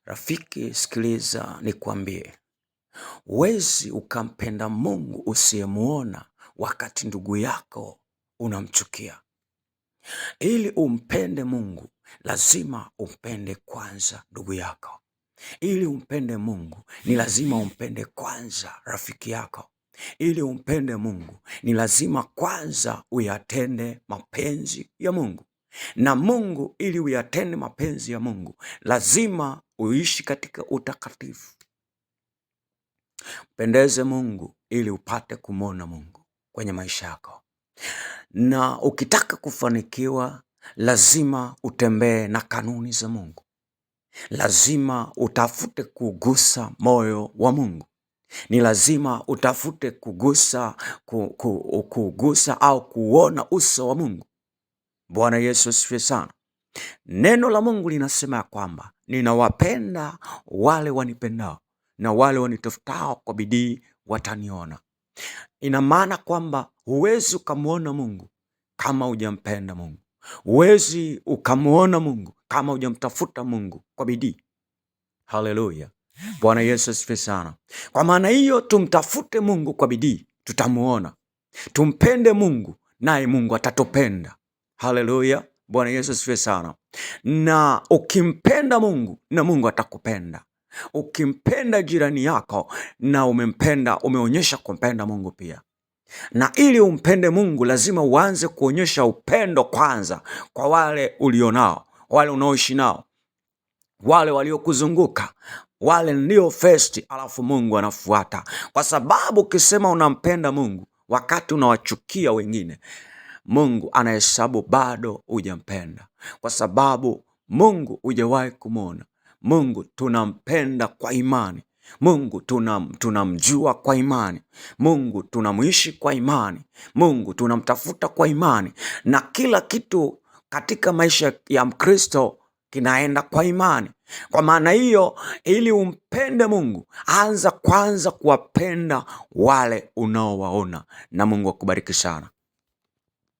Rafiki, sikiliza nikwambie, huwezi ukampenda Mungu usiyemuona wakati ndugu yako unamchukia. Ili umpende Mungu, lazima umpende kwanza ndugu yako. Ili umpende Mungu, ni lazima umpende kwanza rafiki yako. Ili umpende Mungu, ni lazima kwanza uyatende mapenzi ya Mungu. Na Mungu, ili uyatende mapenzi ya Mungu, lazima uishi katika utakatifu. Mpendeze Mungu ili upate kumwona Mungu kwenye maisha yako. Na ukitaka kufanikiwa, lazima utembee na kanuni za Mungu. Lazima utafute kugusa moyo wa Mungu. Ni lazima utafute kugusa au kuona uso wa Mungu. Bwana Yesu asifiwe sana. Neno la Mungu linasema ya kwamba ninawapenda wale wanipendao, na wale wanitafutao kwa bidii wataniona. Ina maana kwamba huwezi ukamwona Mungu kama hujampenda Mungu. Huwezi ukamwona Mungu kama hujamtafuta Mungu kwa bidii. Haleluya. Bwana Yesu asifiwe sana. Kwa maana hiyo, tumtafute Mungu kwa bidii, tutamuona. Tumpende Mungu, naye Mungu atatupenda. Haleluya. Bwana Yesu asifiwe sana. Na ukimpenda Mungu, na Mungu atakupenda. Ukimpenda jirani yako na umeonyesha kumpenda Mungu pia. Na ili umpende Mungu, lazima uanze kuonyesha upendo kwanza kwa wale ulionao, wale unaoishi nao, wale waliokuzunguka. Wale ndio first, alafu Mungu anafuata. Kwa sababu ukisema unampenda Mungu wakati unawachukia wengine, Mungu anahesabu bado hujampenda, kwa sababu Mungu hujawahi kumwona. Mungu tunampenda kwa imani. Mungu tunamjua kwa imani. Mungu tunamwishi kwa imani. Mungu tunamtafuta kwa imani, na kila kitu katika maisha ya Mkristo kinaenda kwa imani. Kwa maana hiyo, ili umpende Mungu, anza kwanza kuwapenda wale unaowaona, na Mungu akubariki sana.